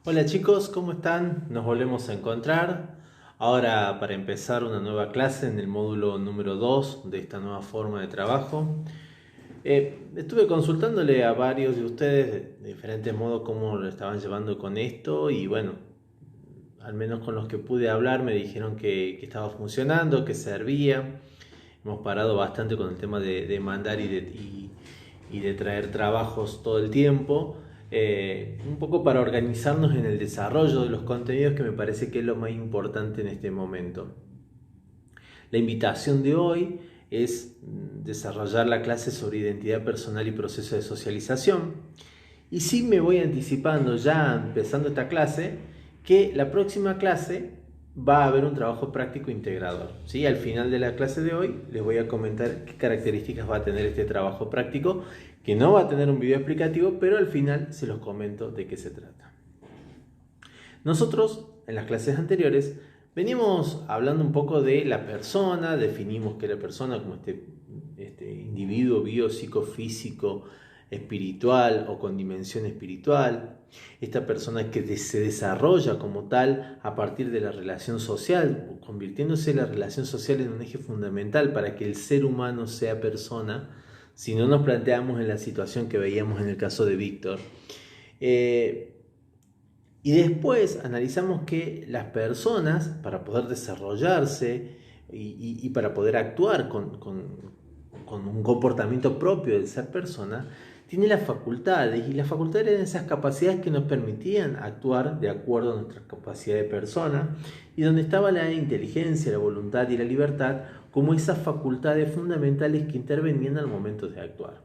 Hola chicos, ¿cómo están? Nos volvemos a encontrar ahora para empezar una nueva clase en el módulo número 2 de esta nueva forma de trabajo. Estuve consultándole a varios de ustedes de diferentes modos cómo lo estaban llevando con esto y bueno, al menos con los que pude hablar me dijeron que estaba funcionando, que servía. Hemos parado bastante con el tema de mandar y de traer trabajos todo el tiempo, un poco para organizarnos en el desarrollo de los contenidos, que me parece que es lo más importante en este momento. La invitación de hoy es desarrollar la clase sobre identidad personal y proceso de socialización. Y sí me voy anticipando, ya empezando esta clase, que la próxima clase va a haber un trabajo práctico integrador. ¿Sí? Al final de la clase de hoy les voy a comentar qué características va a tener este trabajo práctico, que no va a tener un video explicativo, pero al final se los comento de qué se trata. Nosotros, en las clases anteriores, venimos hablando un poco de la persona, definimos que la persona como este individuo biopsicofísico, espiritual o con dimensión espiritual, esta persona que se desarrolla como tal a partir de la relación social, convirtiéndose la relación social en un eje fundamental para que el ser humano sea persona, si no nos planteamos en la situación que veíamos en el caso de Víctor. Y después analizamos que las personas, para poder desarrollarse y para poder actuar con un comportamiento propio del ser persona, tiene las facultades, y las facultades eran esas capacidades que nos permitían actuar de acuerdo a nuestra capacidad de persona, y donde estaba la inteligencia, la voluntad y la libertad como esas facultades fundamentales que intervenían al momento de actuar.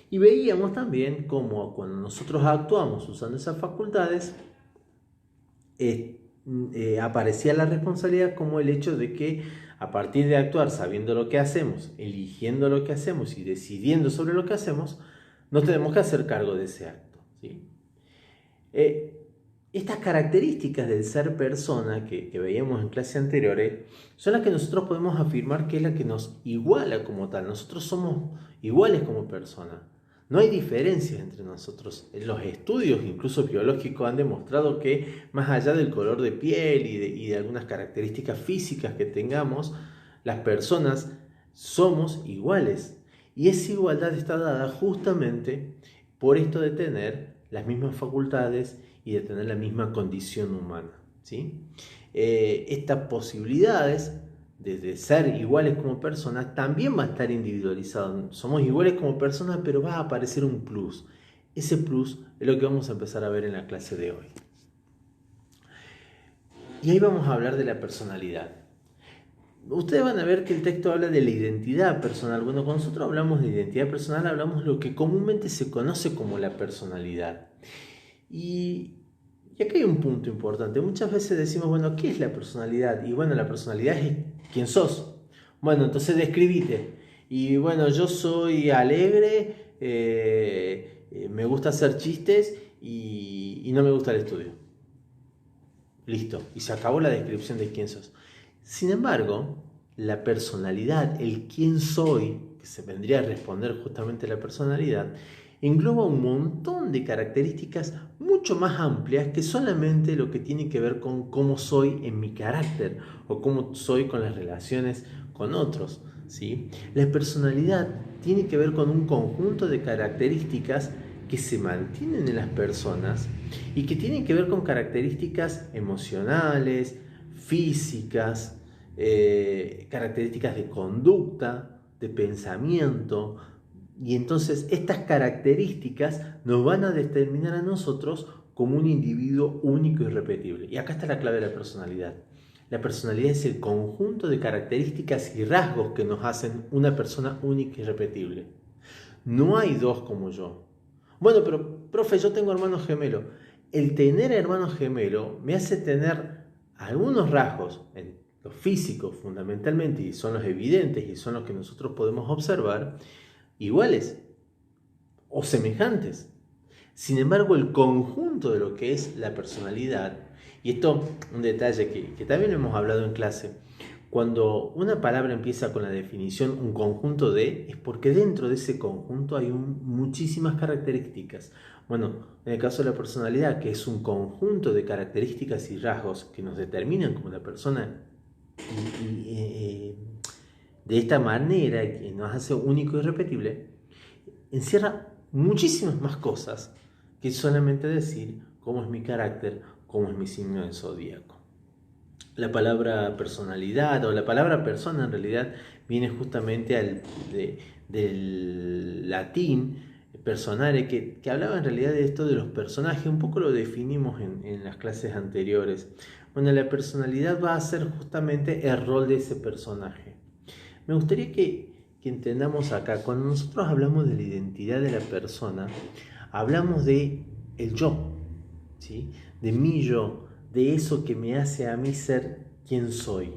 Y veíamos también cómo cuando nosotros actuamos usando esas facultades, aparecía la responsabilidad como el hecho de que a partir de actuar sabiendo lo que hacemos, eligiendo lo que hacemos y decidiendo sobre lo que hacemos, nos tenemos que hacer cargo de ese acto. ¿Sí? Estas características del ser persona que veíamos en clases anteriores son las que nosotros podemos afirmar que es la que nos iguala como tal. Nosotros somos iguales como personas. No hay diferencias entre nosotros. Los estudios, incluso biológicos, han demostrado que más allá del color de piel y de algunas características físicas que tengamos, las personas somos iguales. Y esa igualdad está dada justamente por esto de tener las mismas facultades y de tener la misma condición humana. ¿Sí? Estas posibilidades de ser iguales como personas también va a estar individualizado. Somos iguales como personas, pero va a aparecer un plus. Ese plus es lo que vamos a empezar a ver en la clase de hoy. Y ahí vamos a hablar de la personalidad. Ustedes van a ver que el texto habla de la identidad personal. Bueno, cuando nosotros hablamos de identidad personal, hablamos de lo que comúnmente se conoce como la personalidad. Y aquí hay un punto importante. Muchas veces decimos, bueno, ¿qué es la personalidad? Y bueno, la personalidad es quién sos. Bueno, entonces describite. Y bueno, yo soy alegre, me gusta hacer chistes y no me gusta el estudio. Listo. Y se acabó la descripción de quién sos. Sin embargo, la personalidad, el quién soy, que se vendría a responder justamente a la personalidad, engloba un montón de características mucho más amplias que solamente lo que tiene que ver con cómo soy en mi carácter o cómo soy con las relaciones con otros. ¿Sí? La personalidad tiene que ver con un conjunto de características que se mantienen en las personas y que tienen que ver con características emocionales, físicas, características de conducta, de pensamiento. Y entonces estas características nos van a determinar a nosotros como un individuo único y irrepetible. Y acá está la clave de la personalidad. La personalidad es el conjunto de características y rasgos que nos hacen una persona única y irrepetible. No hay dos como yo. Bueno, pero profe, yo tengo hermanos gemelos. El tener hermanos gemelos me hace tener algunos rasgos, en los físicos fundamentalmente, y son los evidentes y son los que nosotros podemos observar, iguales o semejantes. Sin embargo, el conjunto de lo que es la personalidad, y esto un detalle que también hemos hablado en clase, Cuando una palabra empieza con la definición un conjunto de, es porque dentro de ese conjunto hay muchísimas características. Bueno, en el caso de la personalidad, que es un conjunto de características y rasgos que nos determinan como la persona de esta manera, que nos hace único y irrepetible, encierra muchísimas más cosas que solamente decir cómo es mi carácter, cómo es mi signo del zodíaco. La palabra personalidad o la palabra persona en realidad viene justamente del latín personare, que hablaba en realidad de esto de los personajes. Un poco lo definimos en las clases anteriores. Bueno, la personalidad va a ser justamente el rol de ese personaje. Me gustaría que entendamos acá, cuando nosotros hablamos de la identidad de la persona, hablamos de el yo, ¿sí? De mi yo, de eso que me hace a mí ser quien soy.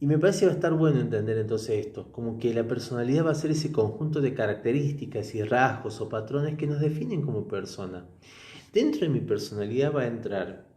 Y me parece que va a estar bueno entender entonces esto, como que la personalidad va a ser ese conjunto de características y rasgos o patrones que nos definen como persona. Dentro de mi personalidad va a entrar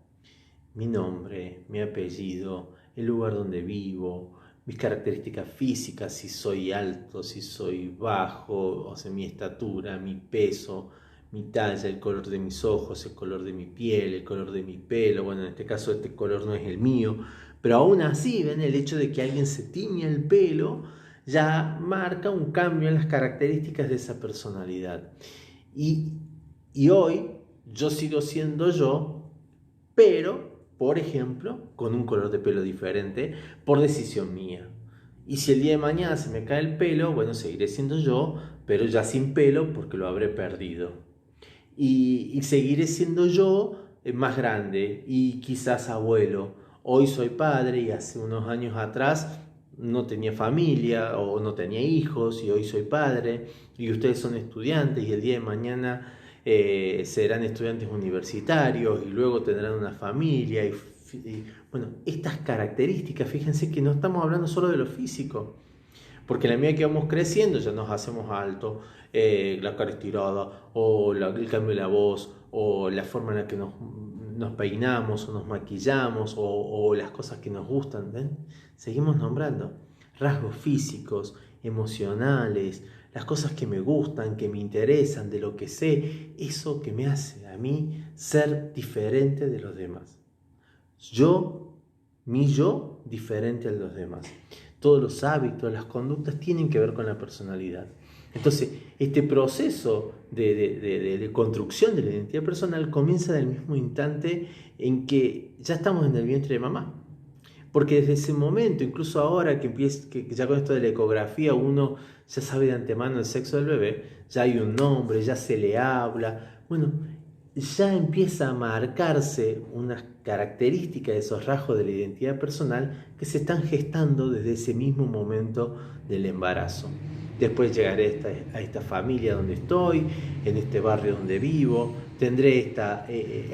mi nombre, mi apellido, el lugar donde vivo, mis características físicas, si soy alto, si soy bajo, o sea, mi estatura, mi peso, mi talla, el color de mis ojos, el color de mi piel, el color de mi pelo. Bueno, en este caso este color no es el mío, pero aún así, ven, el hecho de que alguien se tiña el pelo ya marca un cambio en las características de esa personalidad. Y hoy yo sigo siendo yo, pero, por ejemplo, con un color de pelo diferente por decisión mía. Y si el día de mañana se me cae el pelo, bueno, seguiré siendo yo, pero ya sin pelo porque lo habré perdido. Y seguiré siendo yo más grande y quizás abuelo. Hoy soy padre y hace unos años atrás no tenía familia o no tenía hijos y hoy soy padre y ustedes son estudiantes y el día de mañana serán estudiantes universitarios y luego tendrán una familia bueno, estas características, fíjense que no estamos hablando solo de lo físico, porque en la medida que vamos creciendo ya nos hacemos altos, la cara estirada o el cambio de la voz o la forma en la que nos peinamos o nos maquillamos o las cosas que nos gustan, ¿ven? Seguimos nombrando rasgos físicos, emocionales, las cosas que me gustan, que me interesan, de lo que sé, eso que me hace a mí ser diferente de los demás. Mi yo diferente a los demás. Todos los hábitos, las conductas tienen que ver con la personalidad. Entonces, este proceso de construcción de la identidad personal comienza del mismo instante en que ya estamos en el vientre de mamá. Porque desde ese momento, incluso ahora que ya con esto de la ecografía uno ya sabe de antemano el sexo del bebé, ya hay un nombre, ya se le habla, bueno, ya empieza a marcarse unas características de esos rasgos de la identidad personal que se están gestando desde ese mismo momento del embarazo. Después llegaré a esta familia donde estoy, en este barrio donde vivo,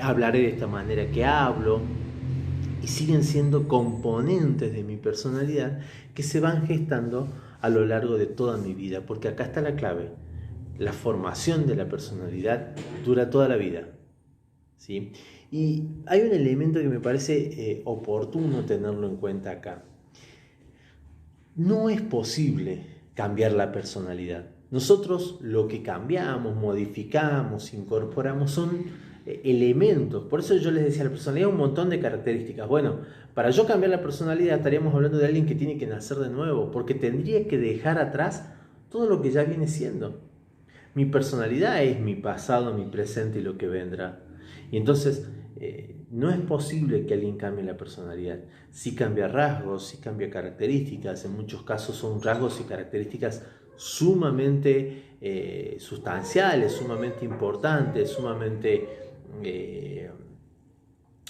hablaré de esta manera que hablo, y siguen siendo componentes de mi personalidad que se van gestando a lo largo de toda mi vida, porque acá está la clave. La formación de la personalidad dura toda la vida, ¿sí? Y hay un elemento que me parece oportuno tenerlo en cuenta acá. No es posible cambiar la personalidad. Nosotros lo que cambiamos, modificamos, incorporamos son elementos. Por eso yo les decía, la personalidad un montón de características. Bueno, para yo cambiar la personalidad estaríamos hablando de alguien que tiene que nacer de nuevo, porque tendría que dejar atrás todo lo que ya viene siendo. Mi personalidad es mi pasado, mi presente y lo que vendrá. Y entonces no es posible que alguien cambie la personalidad. Sí cambia rasgos, sí cambia características. En muchos casos son rasgos y características sumamente sustanciales, sumamente importantes, sumamente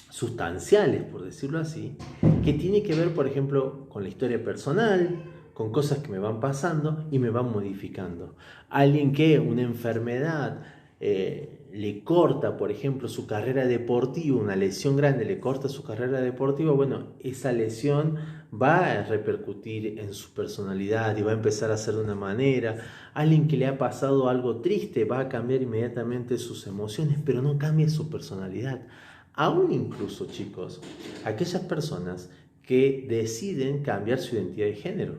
sustanciales, por decirlo así, que tiene que ver, por ejemplo, con la historia personal, con cosas que me van pasando y me van modificando. Alguien que una enfermedad le corta, por ejemplo, su carrera deportiva, una lesión grande le corta su carrera deportiva, bueno, esa lesión va a repercutir en su personalidad y va a empezar a ser de una manera. Alguien que le ha pasado algo triste va a cambiar inmediatamente sus emociones, pero no cambia su personalidad. Aún incluso, chicos, aquellas personas que deciden cambiar su identidad de género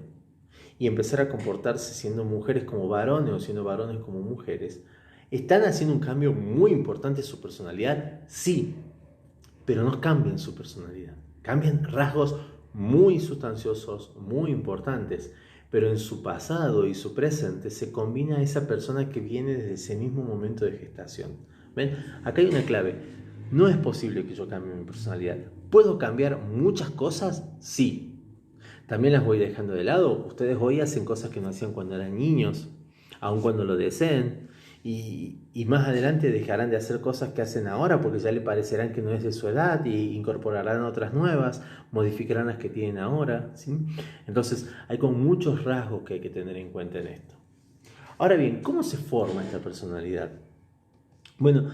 y empezar a comportarse siendo mujeres como varones o siendo varones como mujeres, ¿están haciendo un cambio muy importante en su personalidad? Sí, pero no cambian su personalidad. Cambian rasgos muy sustanciosos, muy importantes, pero en su pasado y su presente se combina esa persona que viene desde ese mismo momento de gestación. ¿Ven? Acá hay una clave. No es posible que yo cambie mi personalidad. ¿Puedo cambiar muchas cosas? Sí. También las voy dejando de lado. Ustedes hoy hacen cosas que no hacían cuando eran niños, aun cuando lo deseen. Y más adelante dejarán de hacer cosas que hacen ahora porque ya le parecerán que no es de su edad y incorporarán otras nuevas, modificarán las que tienen ahora, ¿sí? Entonces hay como muchos rasgos que hay que tener en cuenta en esto. Ahora bien, ¿cómo se forma esta personalidad? Bueno,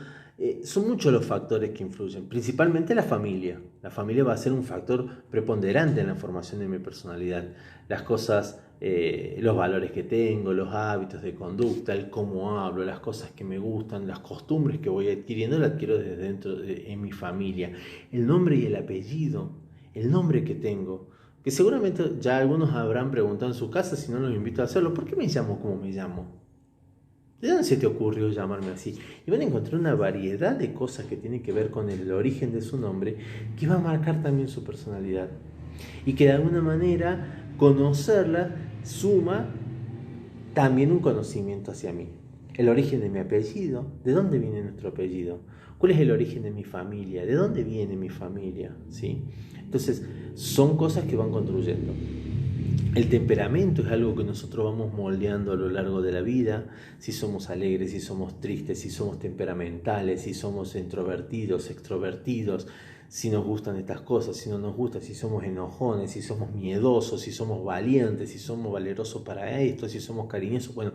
son muchos los factores que influyen, principalmente la familia. La familia va a ser un factor preponderante en la formación de mi personalidad. Las cosas, los valores que tengo, los hábitos de conducta, el cómo hablo, las cosas que me gustan, las costumbres que voy adquiriendo, las adquiero desde dentro en mi familia. El nombre y el apellido, el nombre que tengo, que seguramente ya algunos habrán preguntado en su casa, si no los invito a hacerlo, ¿por qué me llamo como me llamo? ¿De dónde se te ocurrió llamarme así? Y van a encontrar una variedad de cosas que tienen que ver con el origen de su nombre, que va a marcar también su personalidad. Y que de alguna manera conocerla suma también un conocimiento hacia mí. El origen de mi apellido, ¿de dónde viene nuestro apellido? ¿Cuál es el origen de mi familia? ¿De dónde viene mi familia? ¿Sí? Entonces, son cosas que van construyendo. El temperamento es algo que nosotros vamos moldeando a lo largo de la vida, si somos alegres, si somos tristes, si somos temperamentales, si somos introvertidos, extrovertidos, si nos gustan estas cosas, si no nos gustan, si somos enojones, si somos miedosos, si somos valientes, si somos valerosos para esto, si somos cariñosos. Bueno,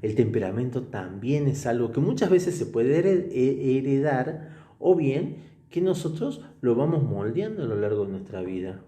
el temperamento también es algo que muchas veces se puede heredar o bien que nosotros lo vamos moldeando a lo largo de nuestra vida.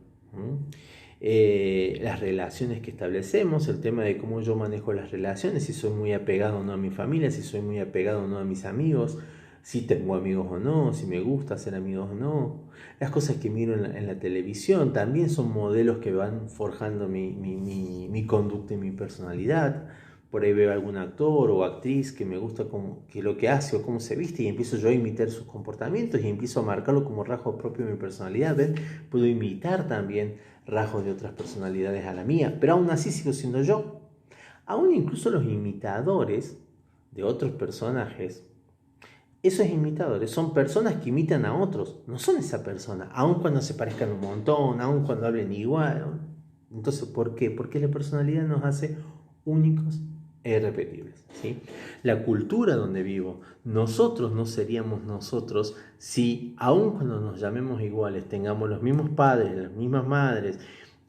Las relaciones que establecemos, el tema de cómo yo manejo las relaciones, si soy muy apegado o no a mi familia, si soy muy apegado o no a mis amigos, si tengo amigos o no, si me gusta hacer amigos o no. Las cosas que miro en la televisión también son modelos que van forjando mi conducta y mi personalidad. Por ahí veo algún actor o actriz que me gusta que lo que hace o cómo se viste y empiezo yo a imitar sus comportamientos y empiezo a marcarlo como rasgos propios de mi personalidad. ¿Ven? Puedo imitar también rasgos de otras personalidades a la mía, pero aún así sigo siendo yo. Aún incluso los imitadores de otros personajes, esos imitadores son personas que imitan a otros, no son esa persona, aun cuando se parezcan un montón, aun cuando hablen igual. Entonces, ¿por qué? Porque la personalidad nos hace únicos e irrepetibles, ¿sí? La cultura donde vivo, nosotros no seríamos nosotros si, aun cuando nos llamemos iguales, tengamos los mismos padres, las mismas madres,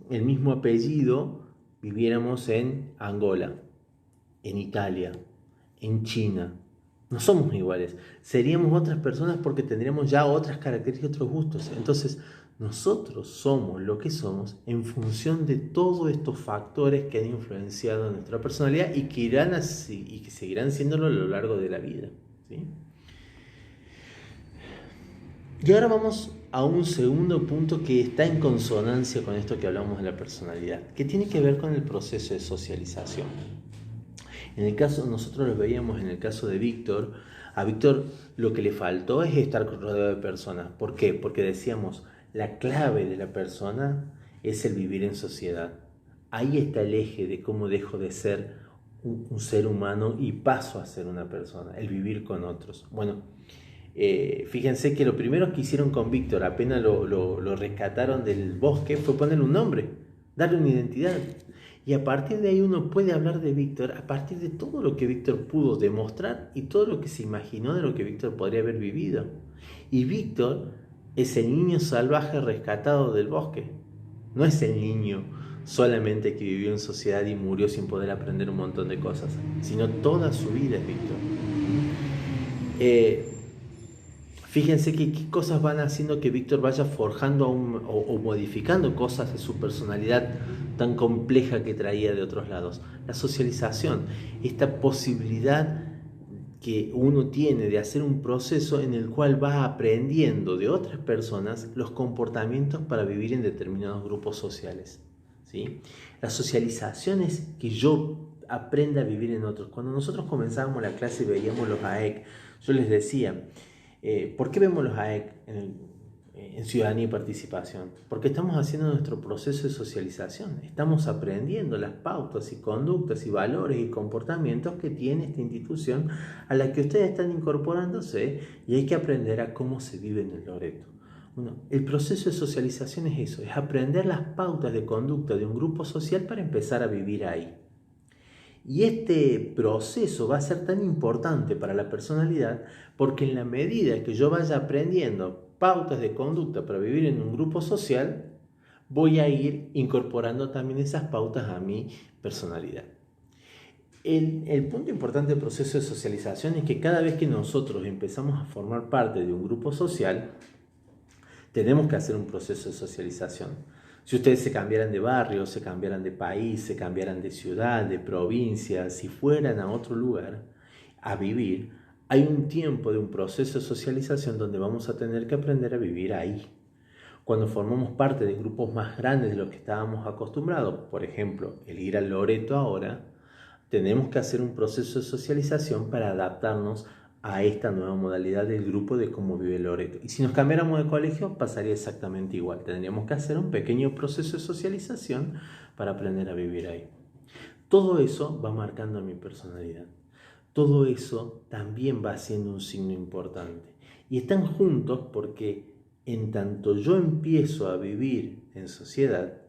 el mismo apellido, viviéramos en Angola, en Italia, en China. No somos iguales, seríamos otras personas porque tendríamos ya otras características, otros gustos. Entonces, nosotros somos lo que somos en función de todos estos factores que han influenciado nuestra personalidad y que irán así y que seguirán siéndolo a lo largo de la vida, ¿sí? Y ahora vamos a un segundo punto que está en consonancia con esto que hablamos de la personalidad, que tiene que ver con el proceso de socialización. En el caso, nosotros lo veíamos en el caso de Víctor. A Víctor lo que le faltó es estar rodeado de personas. ¿Por qué? Porque decíamos, la clave de la persona es el vivir en sociedad. Ahí está el eje de cómo dejo de ser un ser humano y paso a ser una persona, el vivir con otros. Bueno, fíjense que lo primero que hicieron con Víctor, apenas lo rescataron del bosque, fue ponerle un nombre, darle una identidad. Y a partir de ahí uno puede hablar de Víctor, a partir de todo lo que Víctor pudo demostrar y todo lo que se imaginó de lo que Víctor podría haber vivido. Y Víctor es el niño salvaje rescatado del bosque. No es el niño solamente que vivió en sociedad y murió sin poder aprender un montón de cosas, sino toda su vida es Víctor. Fíjense que qué cosas van haciendo que Víctor vaya forjando o modificando cosas de su personalidad tan compleja que traía de otros lados. La socialización, esta posibilidad que uno tiene de hacer un proceso en el cual va aprendiendo de otras personas los comportamientos para vivir en determinados grupos sociales, ¿sí? La socialización es que yo aprenda a vivir en otros. Cuando nosotros comenzábamos la clase y veíamos los AEC, yo les decía, ¿por qué vemos los AEC en Ciudadanía y Participación? Porque estamos haciendo nuestro proceso de socialización, estamos aprendiendo las pautas y conductas y valores y comportamientos que tiene esta institución a la que ustedes están incorporándose, y hay que aprender a cómo se vive en el Loreto. Bueno, el proceso de socialización es eso, es aprender las pautas de conducta de un grupo social para empezar a vivir ahí. Y este proceso va a ser tan importante para la personalidad porque en la medida que yo vaya aprendiendo pautas de conducta para vivir en un grupo social, voy a ir incorporando también esas pautas a mi personalidad. El punto importante del proceso de socialización es que cada vez que nosotros empezamos a formar parte de un grupo social, tenemos que hacer un proceso de socialización. Si ustedes se cambiaran de barrio, se cambiaran de país, se cambiaran de ciudad, de provincia, si fueran a otro lugar a vivir, hay un tiempo de un proceso de socialización donde vamos a tener que aprender a vivir ahí. Cuando formamos parte de grupos más grandes de los que estábamos acostumbrados, por ejemplo, el ir al Loreto ahora, tenemos que hacer un proceso de socialización para adaptarnos a esta nueva modalidad del grupo de cómo vive Loreto. Y si nos cambiáramos de colegio, pasaría exactamente igual. Tendríamos que hacer un pequeño proceso de socialización para aprender a vivir ahí. Todo eso va marcando mi personalidad. Todo eso también va siendo un signo importante. Y están juntos porque en tanto yo empiezo a vivir en sociedad,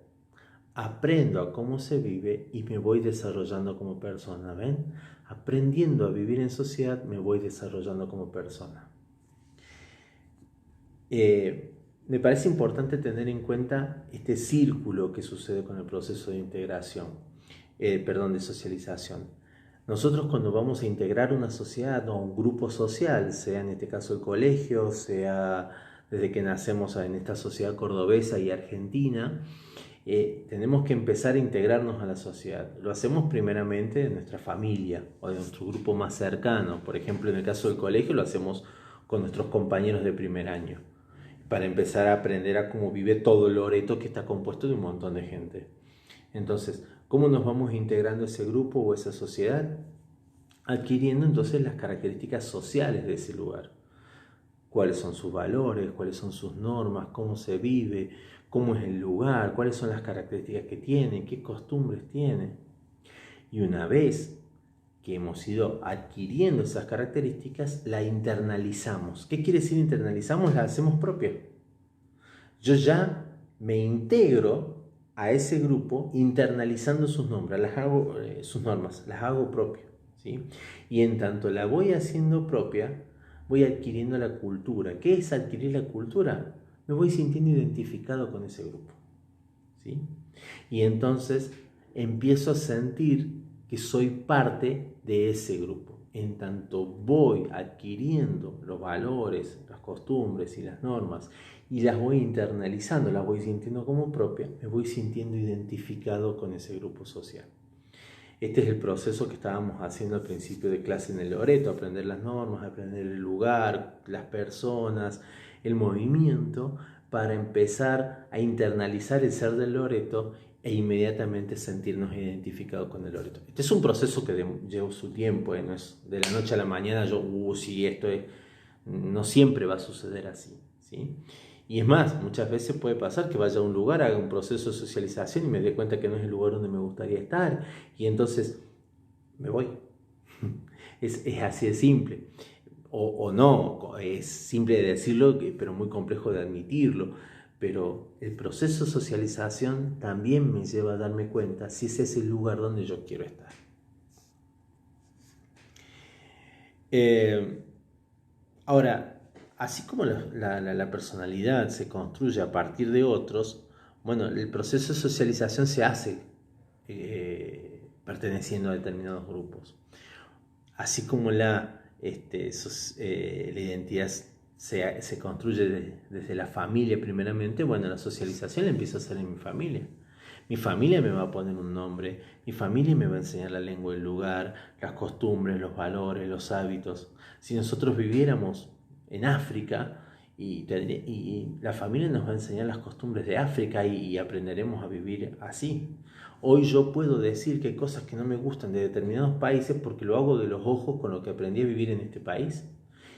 aprendo a cómo se vive y me voy desarrollando como persona, ¿ven? Aprendiendo a vivir en sociedad, me voy desarrollando como persona. Me parece importante tener en cuenta este círculo que sucede con el proceso de integración, de socialización. Nosotros cuando vamos a integrar una sociedad o un grupo social, sea en este caso el colegio, sea desde que nacemos en esta sociedad cordobesa y argentina, tenemos que empezar a integrarnos a la sociedad. Lo hacemos primeramente en nuestra familia o de nuestro grupo más cercano. Por ejemplo, en el caso del colegio lo hacemos con nuestros compañeros de primer año, para empezar a aprender a cómo vive todo Loreto, que está compuesto de un montón de gente. Entonces, ¿cómo nos vamos integrando a ese grupo o a esa sociedad? Adquiriendo entonces las características sociales de ese lugar. Cuáles son sus valores, cuáles son sus normas, cómo se vive, cómo es el lugar, cuáles son las características que tiene, qué costumbres tiene. Y una vez que hemos ido adquiriendo esas características, la internalizamos. ¿Qué quiere decir internalizamos? La hacemos propia. Yo ya me integro a ese grupo internalizando sus nombres, sus normas, las hago propias, ¿sí? Y en tanto la voy haciendo propia, voy adquiriendo la cultura. ¿Qué es adquirir la cultura? Me voy sintiendo identificado con ese grupo, ¿sí? Y entonces empiezo a sentir que soy parte de ese grupo. En tanto voy adquiriendo los valores, las costumbres y las normas y las voy internalizando, las voy sintiendo como propia, me voy sintiendo identificado con ese grupo social. Este es el proceso que estábamos haciendo al principio de clase en el Loreto, aprender las normas, aprender el lugar, las personas, el movimiento, para empezar a internalizar el ser del Loreto e inmediatamente sentirnos identificados con el Loreto. Este es un proceso que lleva su tiempo, no es de la noche a la mañana sí, esto es, no siempre va a suceder así, ¿sí? Y es más, muchas veces puede pasar que vaya a un lugar, haga un proceso de socialización y me dé cuenta que no es el lugar donde me gustaría estar y entonces me voy. Es así de simple. O no, es simple de decirlo, pero muy complejo de admitirlo. Pero el proceso de socialización también me lleva a darme cuenta si ese es el lugar donde yo quiero estar. Ahora, así como la personalidad se construye a partir de otros, bueno, el proceso de socialización se hace perteneciendo a determinados grupos. Así como la identidad se construye desde la familia primeramente, bueno, la socialización la empiezo a hacer en mi familia. Mi familia me va a poner un nombre, mi familia me va a enseñar la lengua del lugar, las costumbres, los valores, los hábitos. Si nosotros viviéramos en África y la familia nos va a enseñar las costumbres de África y aprenderemos a vivir así. Hoy yo puedo decir que hay cosas que no me gustan de determinados países porque lo hago de los ojos con lo que aprendí a vivir en este país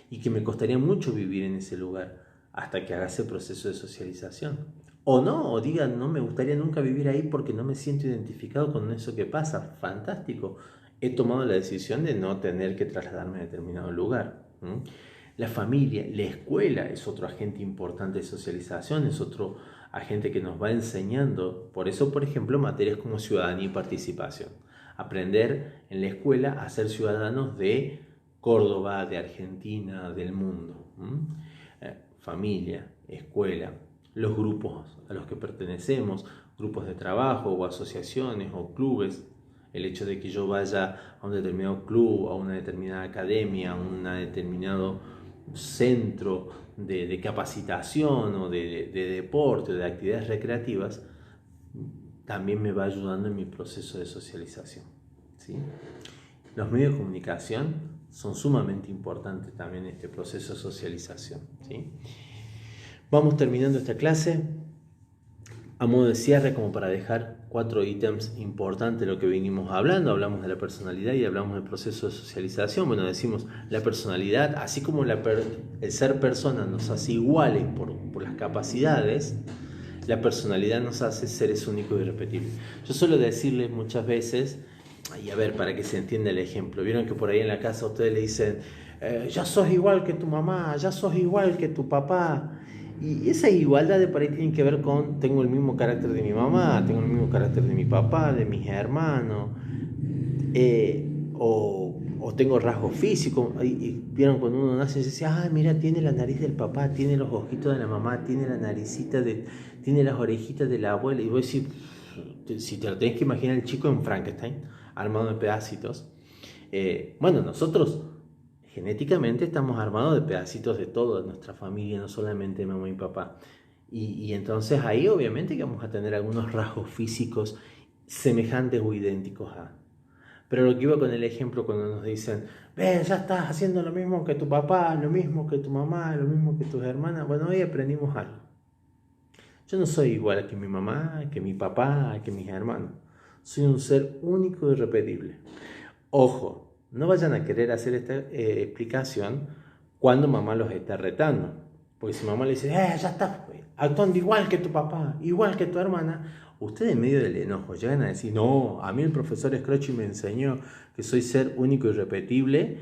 y que me costaría mucho vivir en ese lugar hasta que haga ese proceso de socialización. O no, o digan, no me gustaría nunca vivir ahí porque no me siento identificado con eso que pasa. Fantástico. He tomado la decisión de no tener que trasladarme a determinado lugar. La familia, la escuela es otro agente importante de socialización, es otro agente que nos va enseñando. Por eso, por ejemplo, materias como ciudadanía y participación. Aprender en la escuela a ser ciudadanos de Córdoba, de Argentina, del mundo. Familia, escuela, los grupos a los que pertenecemos, grupos de trabajo o asociaciones o clubes, el hecho de que yo vaya a un determinado club, a una determinada academia, a un determinado centro de capacitación o de deporte o de actividades recreativas, también me va ayudando en mi proceso de socialización, ¿sí? Los medios de comunicación son sumamente importantes también en este proceso de socialización, ¿sí? Vamos terminando esta clase. A modo de cierre, como para dejar 4 ítems importantes de lo que venimos hablando. Hablamos de la personalidad y hablamos del proceso de socialización. Bueno, decimos la personalidad, así como el ser persona nos hace iguales por las capacidades, la personalidad nos hace seres únicos y irrepetibles. Yo suelo decirles muchas veces, y a ver, para que se entienda el ejemplo, vieron que por ahí en la casa ustedes le dicen, ya sos igual que tu mamá, ya sos igual que tu papá. Y esa igualdad de por ahí tiene que ver con, tengo el mismo carácter de mi mamá, tengo el mismo carácter de mi papá, de mis hermanos, o tengo rasgos físicos. Y vieron cuando uno nace y dice, mira, tiene la nariz del papá, tiene los ojitos de la mamá, tiene la naricita, tiene las orejitas de la abuela. Y vos decís, si te lo tenés que imaginar el chico en Frankenstein, armado de pedacitos. Bueno, nosotros genéticamente estamos armados de pedacitos de toda nuestra familia, no solamente mamá y papá. Y entonces ahí obviamente que vamos a tener algunos rasgos físicos semejantes o idénticos a. Pero lo que iba con el ejemplo cuando nos dicen, ven, ya estás haciendo lo mismo que tu papá, lo mismo que tu mamá, lo mismo que tus hermanas. Bueno, hoy aprendimos algo. Yo no soy igual que mi mamá, que mi papá, que mis hermanos. Soy un ser único y irrepetible. Ojo, no vayan a querer hacer esta explicación cuando mamá los está retando. Porque si mamá le dice, ya estás actuando igual que tu papá, igual que tu hermana, ustedes en medio del enojo llegan a decir, no, a mí el profesor Scrochy me enseñó que soy ser único y irrepetible.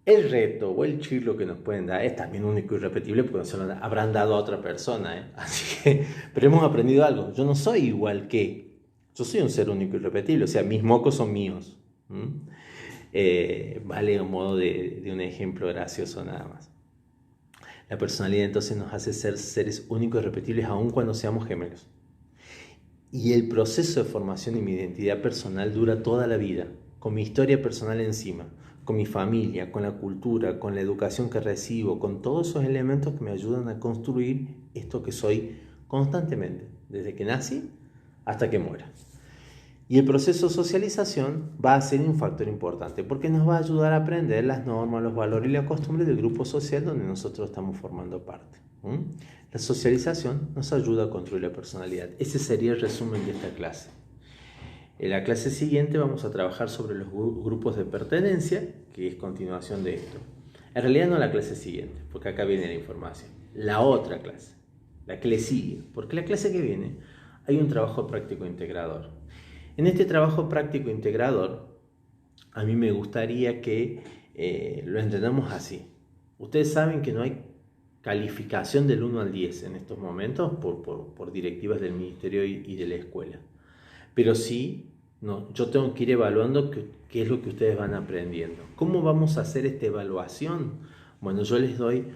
El reto o el chirlo que nos pueden dar es también único y irrepetible porque se lo habrán dado a otra persona. Así que, pero hemos aprendido algo. Yo no soy igual que, yo soy un ser único y irrepetible. O sea, mis mocos son míos. Vale un modo de un ejemplo gracioso nada más. La personalidad entonces nos hace ser seres únicos y irrepetibles aun cuando seamos gemelos. Y el proceso de formación de mi identidad personal dura toda la vida, con mi historia personal encima, con mi familia, con la cultura, con la educación que recibo, con todos esos elementos que me ayudan a construir esto que soy constantemente, desde que nací hasta que muera. Y el proceso de socialización va a ser un factor importante porque nos va a ayudar a aprender las normas, los valores y las costumbres del grupo social donde nosotros estamos formando parte. La socialización nos ayuda a construir la personalidad. Ese sería el resumen de esta clase. En la clase siguiente vamos a trabajar sobre los grupos de pertenencia, que es continuación de esto. En realidad no la clase siguiente, porque acá viene la información. La otra clase, la que le sigue, porque la clase que viene hay un trabajo práctico integrador. En este trabajo práctico integrador, a mí me gustaría que lo entendamos así. Ustedes saben que no hay calificación del 1 al 10 en estos momentos por directivas del ministerio y de la escuela. Pero sí, yo tengo que ir evaluando qué es lo que ustedes van aprendiendo. ¿Cómo vamos a hacer esta evaluación? Bueno, yo les doy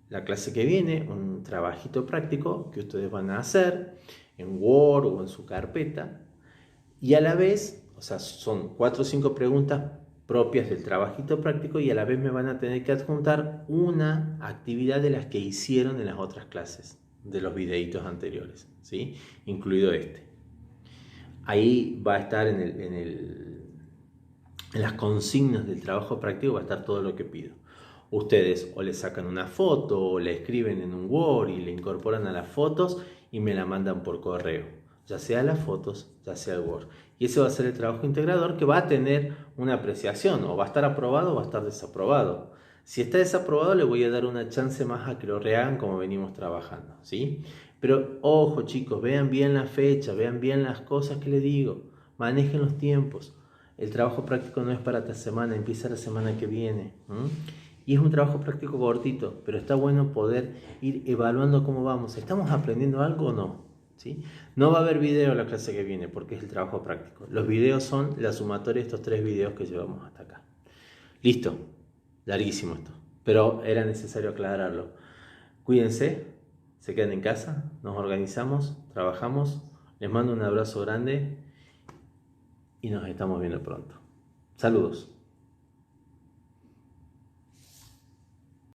la clase que viene, un trabajito práctico que ustedes van a hacer en Word o en su carpeta. Y a la vez, o sea, son 4 o 5 preguntas propias del trabajito práctico y a la vez me van a tener que adjuntar una actividad de las que hicieron en las otras clases. de los videitos anteriores, ¿sí? Incluido este. Ahí va a estar en las consignas del trabajo práctico, va a estar todo lo que pido. Ustedes o le sacan una foto o le escriben en un Word y le incorporan a las fotos y me la mandan por correo, ya sea las fotos, ya sea el Word. Y ese va a ser el trabajo integrador, que va a tener una apreciación, o va a estar aprobado o va a estar desaprobado. Si está desaprobado, le voy a dar una chance más a que lo rehagan como venimos trabajando, ¿sí? Pero ojo, chicos, vean bien la fecha, vean bien las cosas que les digo, manejen los tiempos. El trabajo práctico no es para esta semana, empieza la semana que viene. Y es un trabajo práctico cortito, pero está bueno poder ir evaluando cómo vamos. ¿Estamos aprendiendo algo o no? ¿Sí? No va a haber video la clase que viene porque es el trabajo práctico. Los videos son la sumatoria de estos 3 videos que llevamos hasta acá. Listo, larguísimo esto, pero era necesario aclararlo. Cuídense, se quedan en casa, nos organizamos, trabajamos. Les mando un abrazo grande y nos estamos viendo pronto. Saludos.